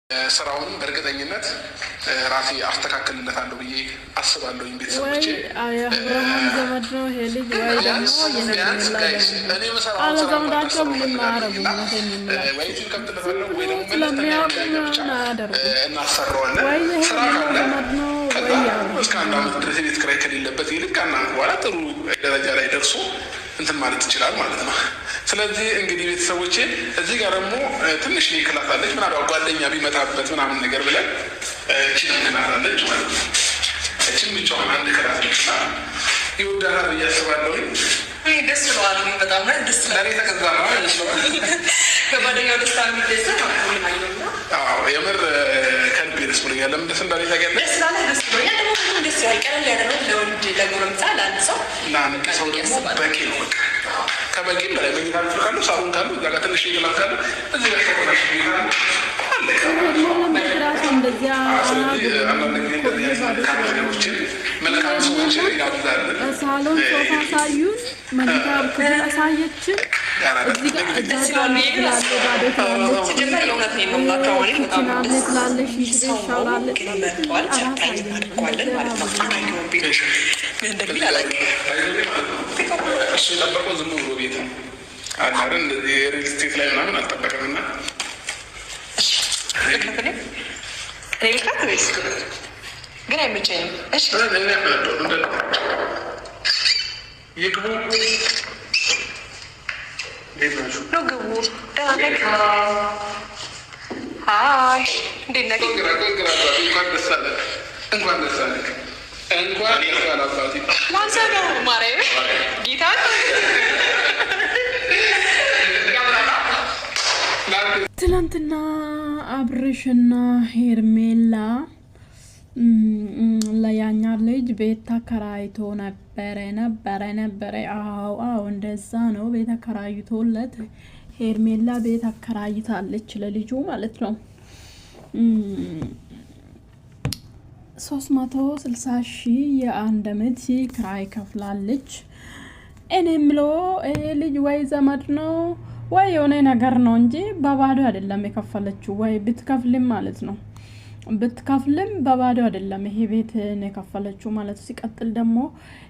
ስራውን በእርግጠኝነት ራሴ አስተካክልለታለሁ ብዬ አስባለሁ። ቤተሰቦቼ አብርሃም ዘመድ ነው ይሄ ልጅ ወይ ደግሞ እኔ መሰራው ዘመዳቸው ምንም አያረጉም። እናሰራዋለን ስራ ካለ እስከ 1 ዓመት ድረስ ቤት ኪራይ ከሌለበት ይልቅ ከአንድ በኋላ ጥሩ ደረጃ ላይ ደርሶ እንትን ማለት ይችላል ማለት ነው። ስለዚህ እንግዲህ ቤተሰቦቼ እዚህ ጋር ደግሞ ትንሽ ክላስ አለች ምናምን ጓደኛ ቢመጣበት ምናምን ነገር ብለን እቺን እናላለች ማለት ነው። እቺን ብቻዋን አንድ ክላስ ነች ይወዳታል ብዬ አስባለሁ። ደስ ብለዋል። በጣም ደስ ለኔ ተገዛ ነው ከጓደኛው ደስታ የሚደሰ የምር ከልቤ ደስ ብሎኛል። ለምን ደስ እንዳለኝ ታውቂያለሽ? ደስ ስላለ ደስ ብሎኛል። ደግሞ ደስ ያለ ቀለል ያለ ነው ለወንድ ለጎረምሳ ለአንድ ሰው ደግሞ በቂ ነው። በቃ ከበቂ በላይ መኝታ ካሉ ሳሎን ካሉ እዛ ጋር ትንሽ ይላል ካሉ እዚህ ጋር ተቆራሽ ይላል አለ። መልካም ሰዎች ያብዛል። ሳሎን ሶፋ ሳዩን መኝታ ክፍል አሳየችን። እዚህ ጋር እሱ የጠበቀው ዝም ብሎ ቤት ነው አናረ እንደዚህ ሪል ስቴት ላይ ምናምን አልጠበቀምና ግን አይመቸኝም። እሺ ይግቡ ነው ግቡ። ሀይ እንዴት ነህ? እንኳን ደስ አለህ። እንኳን ደስ አለህ። እንኳን አባቴ ማንሰ ነው ማርያም ጌታ ትናንትና አብርሽና ሄርሜላ ለያኛ ልጅ ቤት ተከራይቶ ነበረ። አዎ እንደዛ ነው። ቤት ተከራይቶለት ሄርሜላ ቤት አከራይታለች ለልጁ ማለት ነው። 360,000 የአንድ አመት ክራይ ከፍላለች። እኔ የምለው ይሄ ልጅ ወይ ዘመድ ነው ወይ የሆነ ነገር ነው እንጂ በባዶ አይደለም የከፈለችው። ወይ ብትከፍልም ማለት ነው ብትከፍልም በባዶ አይደለም ይሄ ቤት ነው የከፈለችው ማለት ነው። ሲቀጥል ደግሞ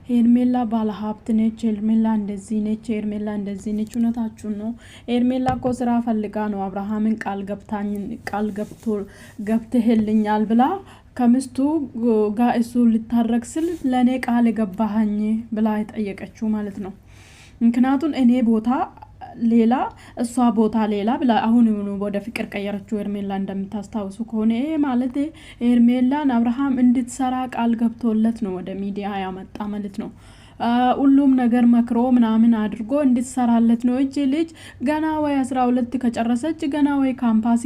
ሄርሜላ ባለሀብት ነች። ሄርሜላ እንደዚህ ነች። ሄርሜላ እንደዚህ ነች። እውነታችሁን ነው። ሄርሜላ እኮ ስራ ፈልጋ ነው አብርሃምን ቃል ገብተህልኛል ብላ ከምስቱ ጋር እሱ ልታረቅ ስል ለእኔ ቃል ገባኸኝ ብላ የጠየቀችው ማለት ነው። ምክንያቱም እኔ ቦታ ሌላ እሷ ቦታ ሌላ ብላ አሁን ወደ ፍቅር ቀየረችው ሄርሜላ። እንደምታስታውሱ ከሆነ ማለት ሄርሜላን አብርሃም እንድትሰራ ቃል ገብቶለት ነው ወደ ሚዲያ ያመጣ ማለት ነው። ሁሉም ነገር መክሮ ምናምን አድርጎ እንድትሰራለት ነው። እቺ ልጅ ገና ወይ 12 ከጨረሰች ገና ወይ ካምፓስ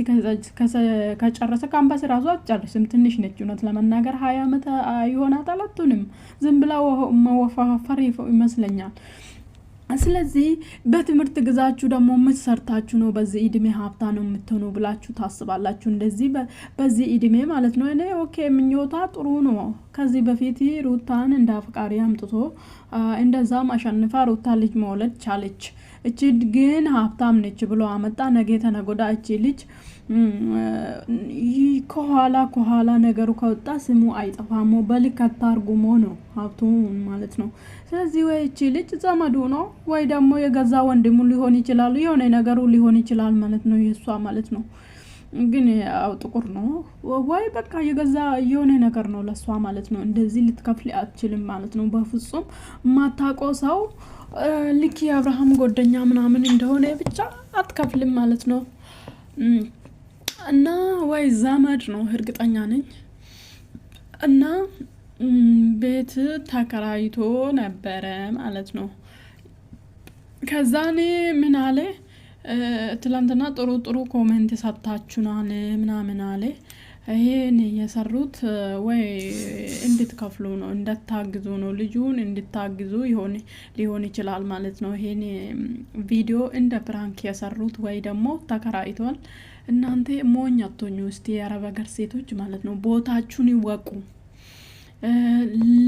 ከጨረሰ ካምፓስ ራሱ አትጨርስም። ትንሽ ነች እውነት ለመናገር 20 አመት ይሆናታል። አትሆንም። ዝም ብላ መወፋፈር ይመስለኛል። ስለዚህ በትምህርት ግዛችሁ ደግሞ ምትሰርታችሁ ነው በዚህ እድሜ ሀብታ ነው የምትሆኑ ብላችሁ ታስባላችሁ። እንደዚህ በዚህ እድሜ ማለት ነው። እኔ ኦኬ ምኞታ ጥሩ ነው። ከዚህ በፊት ሩታን እንደ አፍቃሪ አምጥቶ እንደዛም አሸንፋ ሩታ ልጅ መውለድ ቻለች። እቺ ግን ሀብታም ነች ብሎ አመጣ። ነገ ተነጎዳ እቺ ልጅ ከኋላ ነገሩ ከወጣ ስሙ አይጠፋሞ። በልክ አታርጉሞ ነው ሀብቱ ማለት ነው። ስለዚህ ወይ እቺ ልጅ ዘመዱ ነው ወይ ደግሞ የገዛ ወንድሙ ሊሆን ይችላል። የሆነ ነገሩ ሊሆን ይችላል ማለት ነው የሷ ማለት ነው። ግን ያው ጥቁር ነው ወይ በቃ የገዛ የሆነ ነገር ነው ለሷ ማለት ነው። እንደዚህ ልትከፍል አትችልም ማለት ነው። በፍጹም ማታውቀው ሰው ልክ የአብርሃም ጎደኛ ምናምን እንደሆነ ብቻ አትከፍልም ማለት ነው። እና ወይ ዘመድ ነው እርግጠኛ ነኝ። እና ቤት ተከራይቶ ነበረ ማለት ነው። ከዛኔ ምን አለ ትላንትና ጥሩ ኮሜንት ሰጣችሁናል ምናምን አለ። ይሄን የሰሩት ወይ እንድትከፍሉ ነው እንድታግዙ ነው ልጁን እንድታግዙ ሊሆን ይችላል ማለት ነው። ይሄን ቪዲዮ እንደ ፕራንክ የሰሩት ወይ ደግሞ ተከራይቷል። እናንተ ሞኝ አትሆኑ እስቲ የአረብ ሀገር ሴቶች ማለት ነው። ቦታችሁን ይወቁ።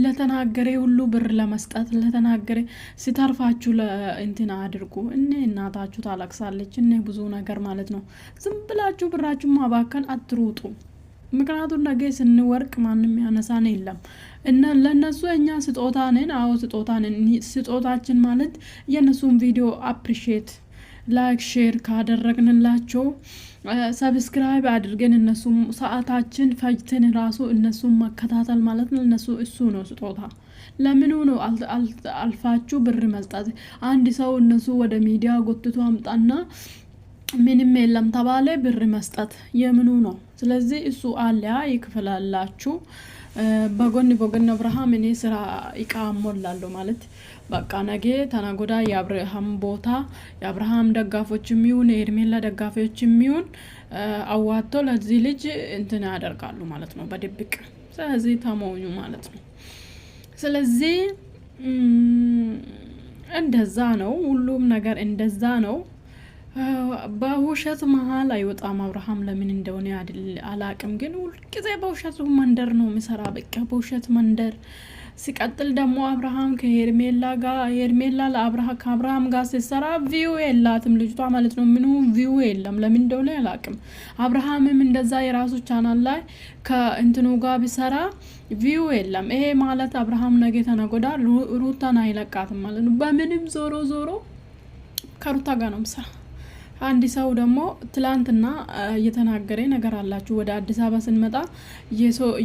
ለተናገረ ሁሉ ብር ለመስጠት ለተናገረ ሲተርፋችሁ ለእንትና አድርጉ። እኔ እናታችሁ ታለቅሳለች እኔ ብዙ ነገር ማለት ነው። ዝም ብላችሁ ብራችሁ ማባከን አትሩጡ። ምክንያቱም ነገ ስንወርቅ ማንም ያነሳን የለም እና ለነሱ እኛ ስጦታ ነን። አዎ ስጦታ ነን። ስጦታችን ማለት የነሱን ቪዲዮ አፕሪሺየት ላይክ ሼር ካደረግንላቸው ሰብስክራይብ አድርገን እነሱም ሰዓታችን ፈጅተን ራሱ እነሱን መከታተል ማለት ነው። እነሱ እሱ ነው ስጦታ። ለምኑ ነው አልፋችሁ ብር መስጠት? አንድ ሰው እነሱ ወደ ሚዲያ ጎትቶ አምጣና ምንም የለም ተባለ ብር መስጠት የምኑ ነው? ስለዚህ እሱ አለያ ይክፈላላችሁ። በጎን አብርሃም እኔ ስራ እቃ ሞላለሁ ማለት በቃ ነገ ተናጎዳ የአብርሃም ቦታ የአብርሃም ደጋፎች የሚሆን የኤርሜላ ደጋፊዎች የሚሆን አዋቶ ለዚህ ልጅ እንትን ያደርጋሉ ማለት ነው በድብቅ። ስለዚህ ተሞኙ ማለት ነው። ስለዚህ እንደዛ ነው ሁሉም ነገር እንደዛ ነው። በውሸት መሀል አይወጣም አብርሃም ለምን እንደሆነ አላቅም። ግን ሁልጊዜ በውሸት መንደር ነው የሚሰራ። በቃ በውሸት መንደር ሲቀጥል ደግሞ አብርሃም ከሄርሜላ ጋር ሄርሜላ ከአብርሃም ጋር ሲሰራ ቪው የላትም ልጅቷ ማለት ነው። ምኑ ቪው የለም። ለምን እንደሆነ አላቅም። አብርሃምም እንደዛ የራሱ ቻናል ላይ ከእንትኑ ጋር ቢሰራ ቪው የለም። ይሄ ማለት አብርሃም ነገ ተነጎዳ ሩታን አይለቃትም ማለት ነው። በምንም ዞሮ ከሩታ ጋር ነው ምሰራ። አንድ ሰው ደግሞ ትላንትና እየተናገረ ነገር አላችሁ። ወደ አዲስ አበባ ስንመጣ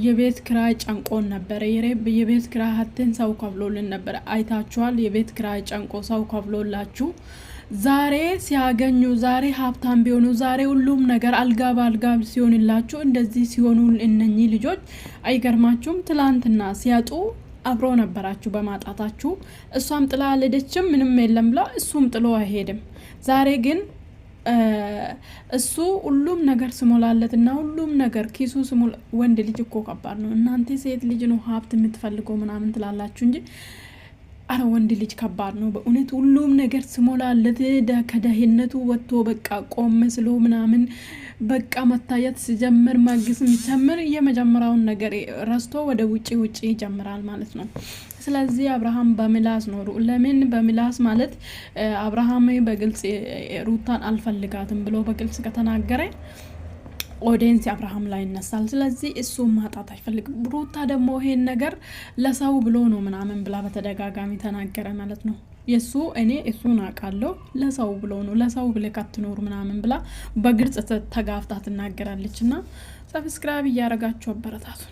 የቤት ክራይ ጨንቆን ነበረ። የቤት ክራይ ሀተን ሰው ከፍሎልን ነበረ። አይታችኋል። የቤት ክራይ ጨንቆ ሰው ከፍሎላችሁ ዛሬ ሲያገኙ ዛሬ ሀብታም ቢሆኑ ዛሬ ሁሉም ነገር አልጋ በአልጋ ሲሆንላችሁ እንደዚህ ሲሆኑ እነኚህ ልጆች አይገርማችሁም? ትላንትና ሲያጡ አብሮ ነበራችሁ በማጣታችሁ። እሷም ጥላ አልሄደችም ምንም የለም ብላ እሱም ጥሎ አይሄድም። ዛሬ ግን እሱ ሁሉም ነገር ስሞላለት እና ሁሉም ነገር ኪሱ ስሞላ። ወንድ ልጅ እኮ ከባድ ነው። እናንተ ሴት ልጅ ነው ሀብት የምትፈልገው ምናምን ትላላችሁ እንጂ አረ ወንድ ልጅ ከባድ ነው በእውነት። ሁሉም ነገር ስሞላለት ከደህነቱ ወጥቶ በቃ ቆም ስሎ ምናምን በቃ መታየት ሲጀምር ማግስ የሚጀምር የመጀመሪያውን ነገር ረስቶ ወደ ውጪ ይጀምራል ማለት ነው። ስለዚህ አብርሃም በምላስ ነው። ለምን በምላስ ማለት አብርሃም በግልጽ ሩታን አልፈልጋትም ብሎ በግልጽ ከተናገረ ኦዲየንስ አብርሃም ላይ ይነሳል። ስለዚህ እሱ ማጣት አይፈልግም። ሩታ ደግሞ ይሄን ነገር ለሰው ብሎ ነው ምናምን ብላ በተደጋጋሚ ተናገረ ማለት ነው። የሱ እኔ እሱን አውቃለሁ ለሰው ብሎ ነው ለሰው ብለህ አትኖር ምናምን ብላ በግልጽ ተጋፍታ ትናገራለችና ሰብስክራይብ እያደረጋችሁ አበረታቱ።